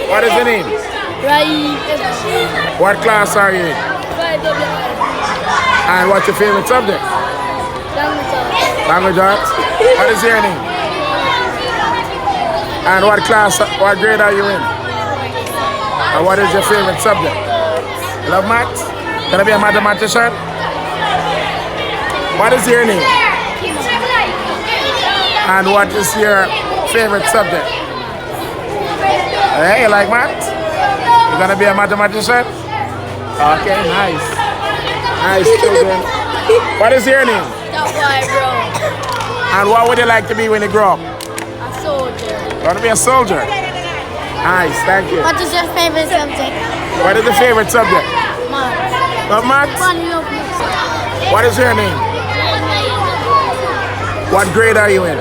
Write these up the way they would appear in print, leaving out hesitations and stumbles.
What is your name? Right. What class are you in? And what's your favorite subject? Language arts. What is your name? And what grade are you in? And what is your favorite subject? You love maths? Gonna be a mathematician? What is your name? And what is your favorite subject? Hey, you like maths? You gonna be a mathematician? Okay, nice. Nice children. What is your name? And what would you like to be when you grow up? A soldier. You want to be a soldier? Nice, thank you. What is your favorite subject? What is the favorite subject? Math. Love maths? What is your name? What grade are you in?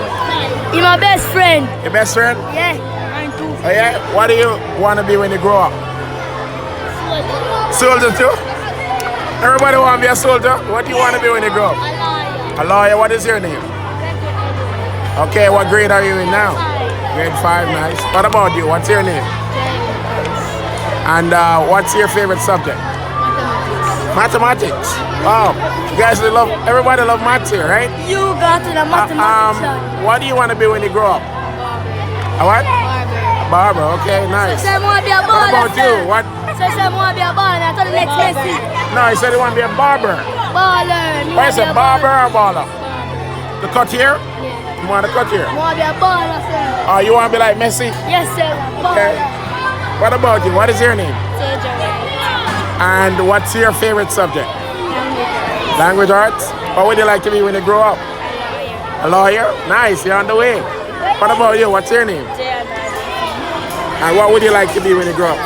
You're my best friend. Your best friend? Yeah. Mine too. Oh yeah? What do you want to be when you grow up? Soldier too? Everybody want to be a soldier? What do you want to be when you grow up? A lawyer. What is your name? Okay, what grade are you in now? Grade 5, nice. What about you? What's your name? And what's your favorite subject? Mathematics. Wow. You guys everybody love maths here, right? You got to the mathematics. What do you want to be when you grow up? A what? Barber, okay, nice. What about you? What? No, he said he want to be a barber. Baller. Why is it barber or baller? The cut here? Yeah. You want to cut here? I want to be a baller, sir. Oh, you want to be like Messi? Yes, sir. Okay. What about you? What is your name? And what's your favorite subject? Language arts. What would you like to be when you grow up? A lawyer? Nice, you're on the way. What about you? What's your name? And what would you like to be when you grow up?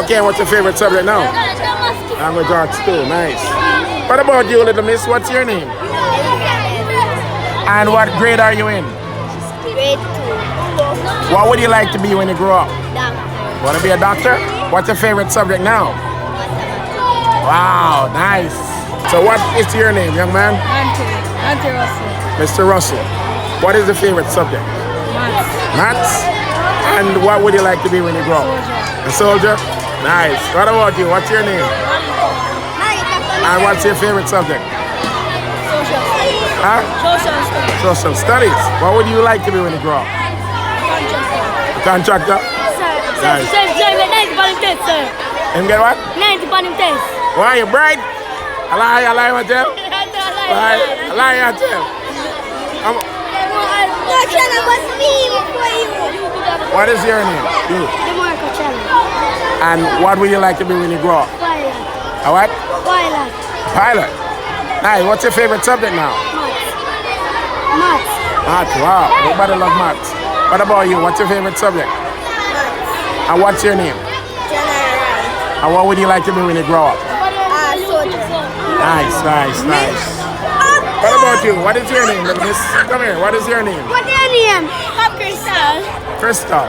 Okay, what's your favorite subject now? Language arts too, nice. What about you, little miss? What's your name? And what grade are you in? Grade 2. What would you like to be when you grow up? Doctor. Want to be a doctor? What's your favorite subject now? Wow, nice. So what is your name, young man? Auntie Russell. Mr. Russell. What is the favorite subject? Maths. Maths? And what would you like to be when you grow up? A soldier? Nice. What about you? What's your name? And what's your favorite subject? Social studies. Huh? Social studies. Social studies. What would you like to be when you grow up? A contractor? Nice. Sir, 90 pound test, sir. And get what? 90 pound test. Why you bright? I lie, I tell. I lie, I tell. What is your name? You. And what would you like to be when you grow up? Pilot. A what? Pilot. Pilot. Nice. What's your favorite subject now? Maths. Maths. Wow. Everybody loves maths. What about you? What's your favorite subject? And what's your name? General. And what would you like to be when you grow up? Soldier. Nice, nice, nice. What about you? What is your name, little miss? Come here. What is your name? What's your name? I'm Crystal. Crystal.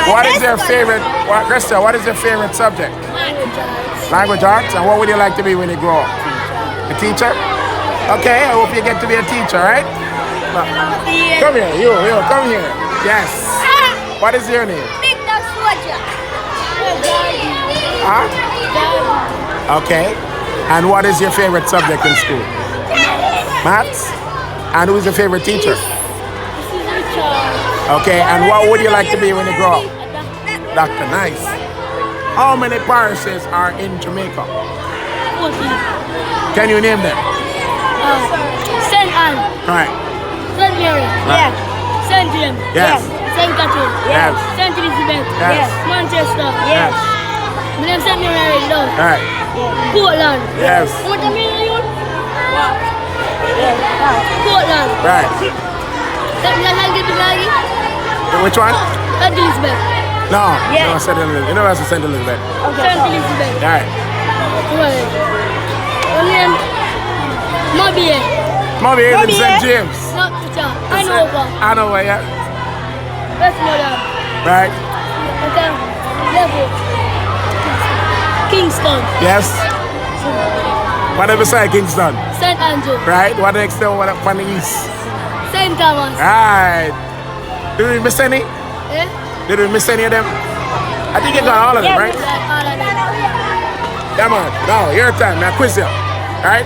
What is your favorite? Crystal, what is your favorite subject? Language arts. And what would you like to be when you grow up? A teacher? Okay, I hope you get to be a teacher, right? Come here, you, come here. Yes. What is your name? Big Dog Soldier. Huh? Okay. And what is your favorite subject in school? Maths? And who is your favorite teacher? Okay, and what would you like to be when you grow up? Doctor, nice. How many parishes are in Jamaica? 14. Can you name them? St. Anne. Right. St. Mary. Right. St. James. Yes. St. Catherine. Yes. St. Elizabeth. Yes. Manchester. Yes. My name is St. Mary. Right. Portland. Yes. What do you mean? Portland. Right. Which one? St. Elizabeth. No. Yeah. No, St. Elizabeth. You know that's St. Elizabeth. St. Elizabeth. Right. Your name? Mobie. Mommy is in St. James. No, teacher. I know over. I know where, yeah. Westmoreland. Right. Okay. Level. Kingston. Yes. What beside Kingston? St. Andrew. Right. What next door? What up on the east? St. Thomas. Right. Do you miss any? Eh? Did we miss any of them? I think you got all of them, right? All of them. Come on, now your turn. Now quiz you. Alright?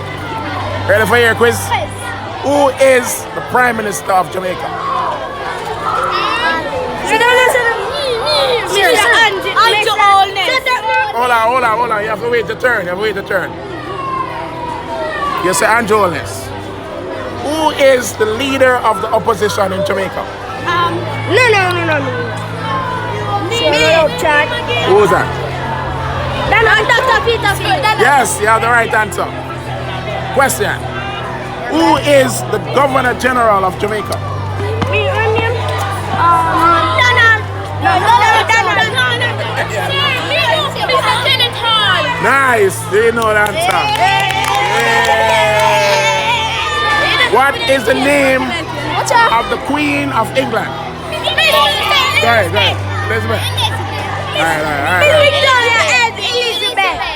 Ready for your quiz? Who is the Prime Minister of Jamaica? Hold on. You have to wait your turn. You say Andrew Holness. Who is the leader of the opposition in Jamaica? No. Who is that? Dr. Peter. Yes, you have the right answer. Question. Who is the Governor General of Jamaica? Nice. Do you know the answer? What is the name of the Queen of England? Go ahead. Elizabeth. All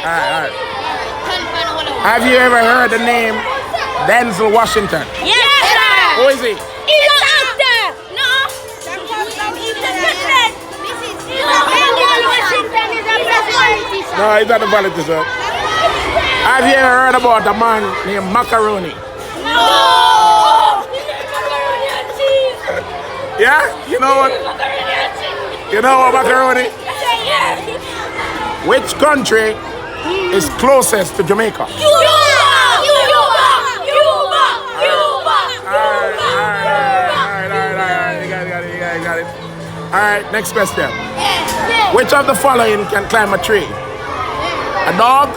right. Have you ever heard the name Denzel Washington? Yes, sir. Who is he? He's an actor. No. Washington is a president. No, he's not a politician. Have you ever heard about a man named Macaroni? No. Yeah? You know what? You know what macaroni? Which country is closest to Jamaica? Cuba. You got it. Alright, next question. Which of the following can climb a tree? A dog?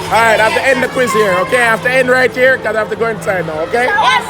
Alright, I have to end the quiz here, okay? I have to end right here because I have to go inside now, okay? Yes,